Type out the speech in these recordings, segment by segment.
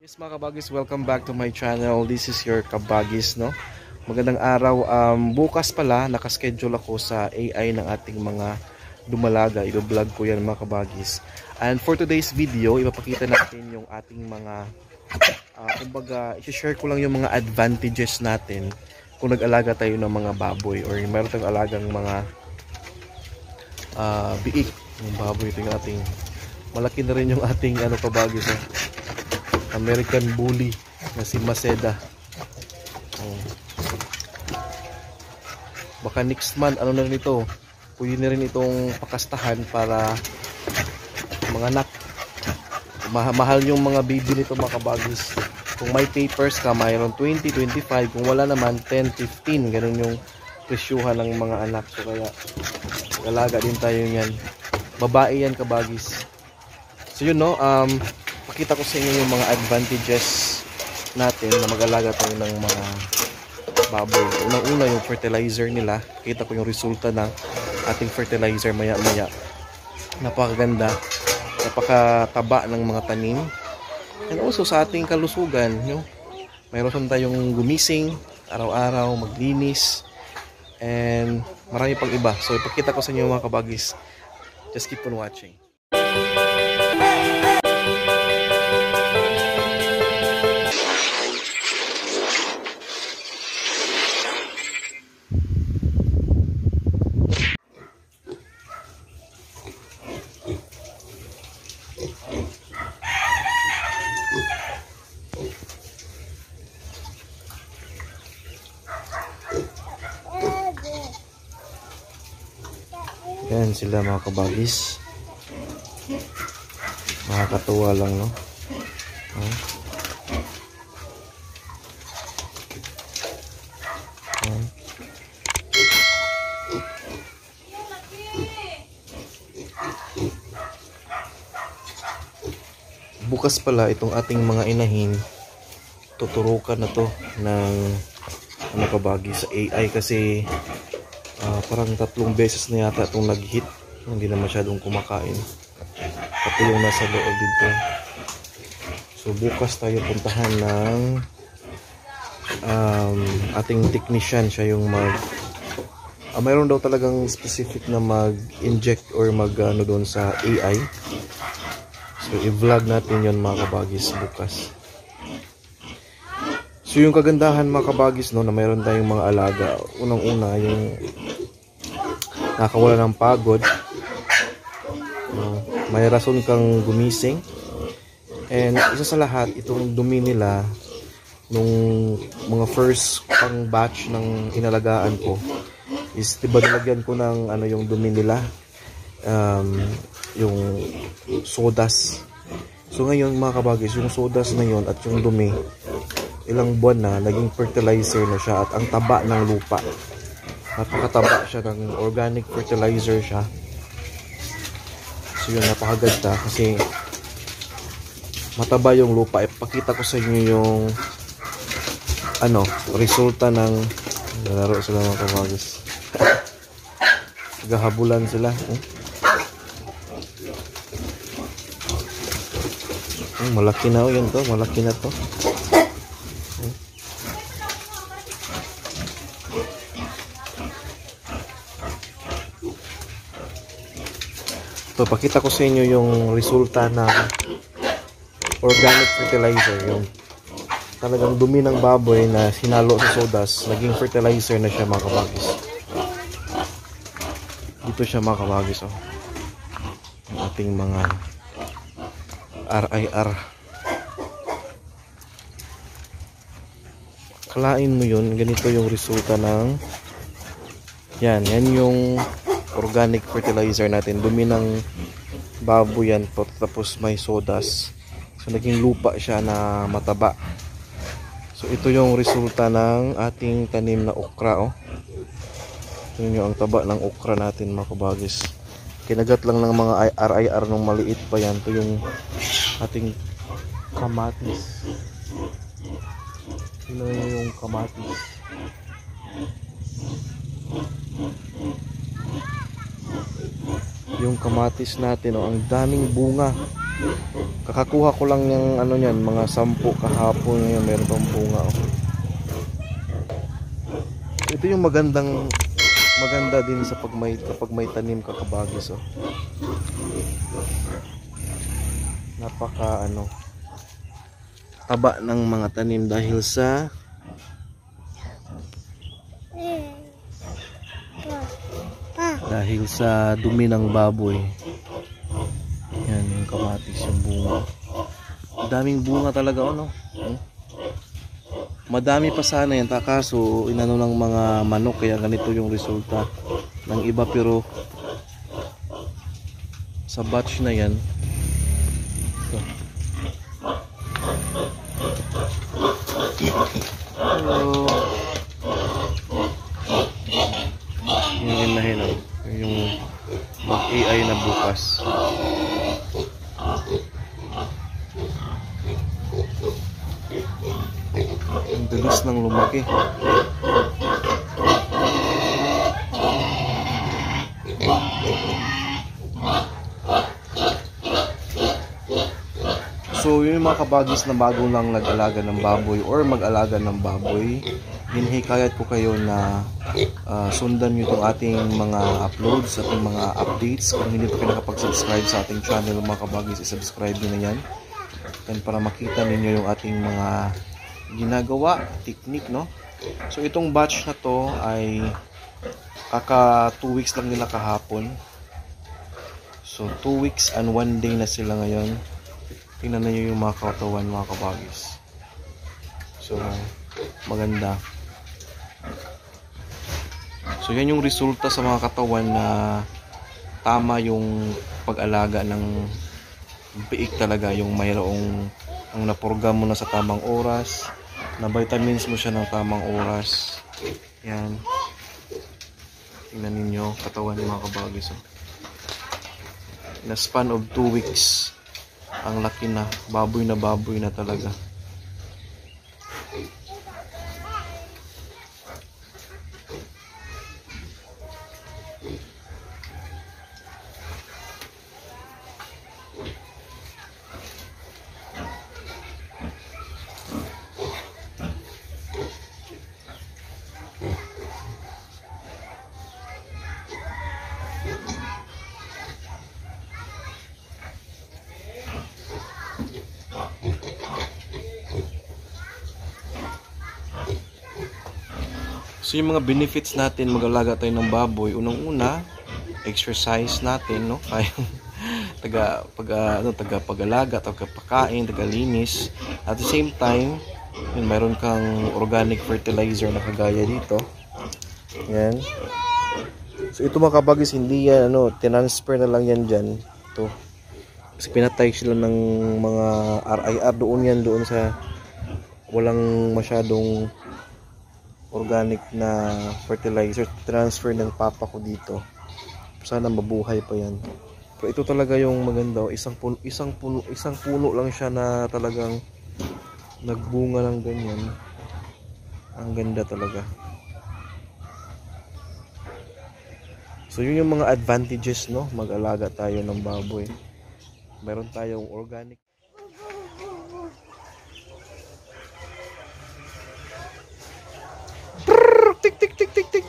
Yes mga kabagis, welcome back to my channel. This is your kabagis, no? Magandang araw. Bukas pala, nakaschedule ako sa AI ng ating mga dumalaga. I-vlog ko yan mga kabagis. And for today's video, ipapakita natin yung ating mga kumbaga, i-share ko lang yung mga advantages natin kung nag-alaga tayo ng mga baboy or mayroon tayong alagang mga biik. Yung baboy, ito yung ating malaki na rin yung ating kabagis, American Bully na si Maseda. Baka next month na rin ito, pwede na rin itong pakastahan para mga anak. Mahal yung mga baby nito mga kabagis. Kung may papers ka, mayroon 20, 25. Kung wala naman 10, 15. Ganun yung presyuhan ng mga anak. So kaya alaga din tayo yan. Babae yan kabagis. So yun, no, pakita ko sa inyo yung mga advantages natin na mag-alaga tayo ng mga baboy. Unang-una yung fertilizer nila. Kita ko yung resulta ng ating fertilizer maya-maya. Napakaganda, napakataba ng mga tanim. And also sa ating kalusugan, mayroon tayong gumising araw-araw, maglinis, and marami pang iba. So ipakita ko sa inyo mga kabagis. Just keep on watching. Yan sila mga kabagis. Nakakatuwa lang, no? Bukas pala itong ating mga inahin, tuturukan na to ng kabagis sa AI kasi parang 3 beses na yata itong nag-hit. Hindi na masyadong kumakain. Pati yung nasa loob dito. So bukas tayo puntahan ng ating technician. Siya yung mayroon daw talagang specific na mag-inject or doon sa AI. So i-vlog natin yon mga kabagis bukas. So yung kagandahan mga kabagis, no, na mayroon tayong mga alaga. Unang-una yung nakawala ng pagod. May rason kang gumising. And isa sa lahat, itong dumi nila nung mga first pang batch ng inalagaan ko is diba nilagyan ko ng yung dumi nila, yung sodas. So ngayon mga kabagis, yung sodas na yun at yung dumi, ilang buwan na naging fertilizer na siya at ang taba ng lupa. Napakataba siya ng organic fertilizer siya. So yun, napakaganda kasi mataba yung lupa. Ipakita ko sa inyo yung resulta ng nalaro sila mga kabagis. Gahabulan sila. Malaki na yun to, malaki na to. So, pakita ko sa inyo yung resulta ng organic fertilizer. Yung talagang dumi ng baboy na sinalo sa sodas, naging fertilizer na siya mga kabagis. Dito siya mga kabagis. Yung ating mga RIR. Kalain mo yun, ganito yung resulta ng yan yung organic fertilizer natin. Dumi ng baboy yan po, tapos may sodas. So naging lupa siya na mataba. So ito yung resulta ng ating tanim na okra. Ito yung ang taba ng okra natin mga kabagis. Kinagat lang ng mga RIR nung maliit pa yan. Ito yung ating kamatis. Ito yung kamatis. Yung kamatis natin, ang daming bunga. Kakakuha ko lang ng ano niyan, mga 10 kahapon ngayon, meron pang bunga. Oh. Ito yung maganda din sa kapag may tanim ka kabagis. Oh. Napaka taba ng mga tanim dahil sa dumi ng baboy. Yan yung kamatis, yung bunga. Daming bunga talaga Madami pa sana yan, kaso inano ng mga manok, kaya ganito yung resulta ng iba. Pero sa batch na yan, yung inahin yung mag-AI na bukas. Ang bilis ng lumaki. So yun yung mga kabagis na bago lang nag-alaga ng baboy or mag-alaga ng baboy, hinihikayat ko kayo na sundan nyo itong ating mga uploads, ating mga updates. Kung hindi pa kayo nakapag-subscribe sa ating channel mga kabagis, i-subscribe nyo na yan. And para makita ninyo yung ating mga ginagawa, technique, no? So itong batch na to ay kaka 2 weeks lang nila kahapon. So 2 weeks and 1 day na sila ngayon. Tingnan niyo yung mga katawan mga kabagis. So maganda. So yan yung resulta sa mga katawan na tama yung pag-alaga ng biik talaga, yung mayroong ang napurga mo na sa tamang oras, na vitamins mo siya ng tamang oras. Yan. Tingnan ninyo katawan ng mga kabagis. In a span of 2 weeks, ang laki na, baboy na talaga. So yung mga benefits natin mag-alaga tayo ng baboy, unang-una, exercise natin, no? Kaya tagapag-alaga, tagapakain, tagalinis. At the same time, yun, mayroon kang organic fertilizer na kagaya dito. Yan. So ito mga kabagis, hindi yan transfer na lang yan diyan. Ito. Kasi pinatay sila ng mga RIR doon sa walang masyadong organic na fertilizer. Transfer ng papa ko dito. Sana mabuhay pa yan. Pero ito talaga yung maganda. Isang puno lang siya na talagang nagbunga ng ganyan. Ang ganda talaga. So yun yung mga advantages, no? Mag-alaga tayo ng baboy. Meron tayong organic. Tik tik tik tik tik.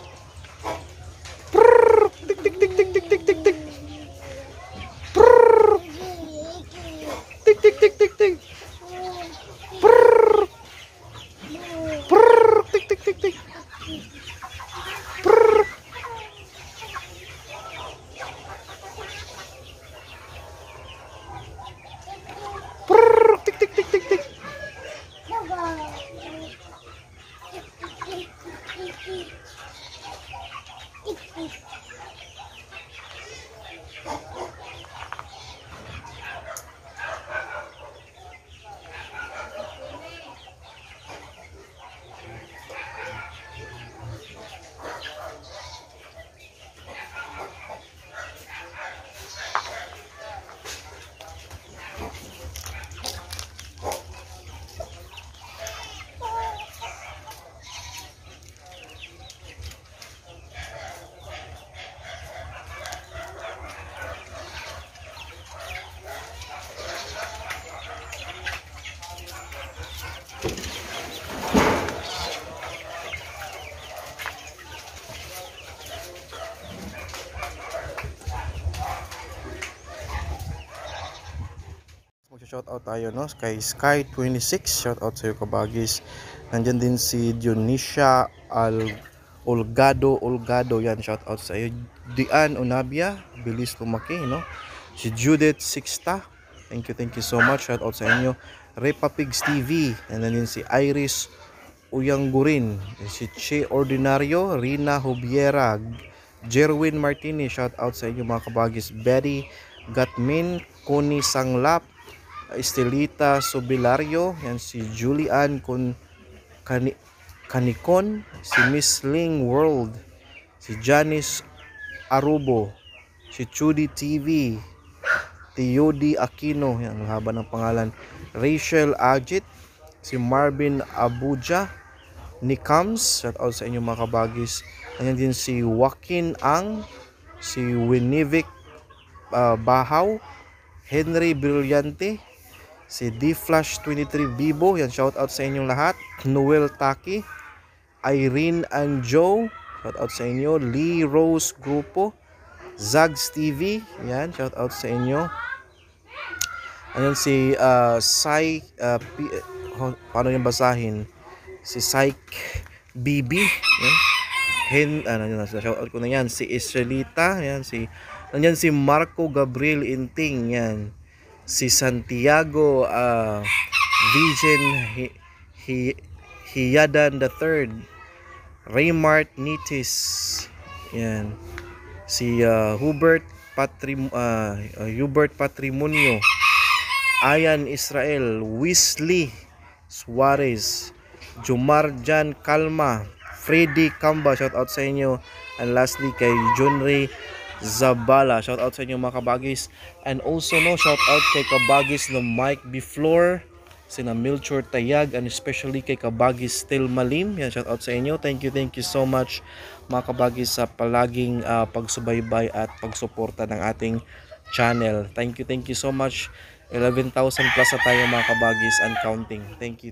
Tik tik tik tik tik tik tik tik. Tik tik tik tik tik. Tik tik tik tik. shout out tayo no kay Sky 26, shout out sa iyo kabagis. Nandiyan din si Dionisha Olgado, yan, shout out sa iyo. Dian Unabia, bilis lumaki no. Si Judith Sixta, thank you so much, shout out sa inyo. Repa Pigs TV, and then si Iris Uyanggurin, si Che Ordinario, Rina Hubiera, Jerwin Martinez, shout out sa inyo mga kabagis. Betty Gatmin, Connie Sanglap, Estelita Sobilario, yan si Julian Canicon, si Miss Ling World, si Janice Arubo, si Chudi TV, Teodi Aquino, yan ang haba ng pangalan. Rachel Ajit, si Marvin Abuja, Nikams, shout out sa inyo mga kabagis. Ayan din si Joaquin Ang, si Winivic Bahaw, Henry Brillante, si D-Flash 23 Vivo, yan, shout out sa inyong lahat. Noel Taki, Irene and Joe, shout out sa inyo. Lee Rose Grupo, Zags TV, yan, shout out sa inyo. Ayan si Sai, paano yung basahin? Si Psych BB, yan. Shout out ko na yan. Si Israelita, yan, nandiyan si Marco Gabriel Inting, yan. Si Santiago Vigen Hiyadan III, Raymart Nitis, yan. Si Hubert Patrimonio, Ayan Israel, Wesley Suarez, Jumarjan Kalma, Freddy Kamba, shout out sa inyo. And lastly kay Junray Zabala, shout out sa inyo mga kabagis. And also no, shout out kay kabagis na Mike Biflor, sina Milchor Tayag, and especially kay kabagis Still Malim, yan, shout out sa inyo. Thank you so much mga kabagis sa palaging pagsubaybay at pagsuporta ng ating channel. Thank you so much. 11,000 plus na tayo mga kabagis and counting. Thank you.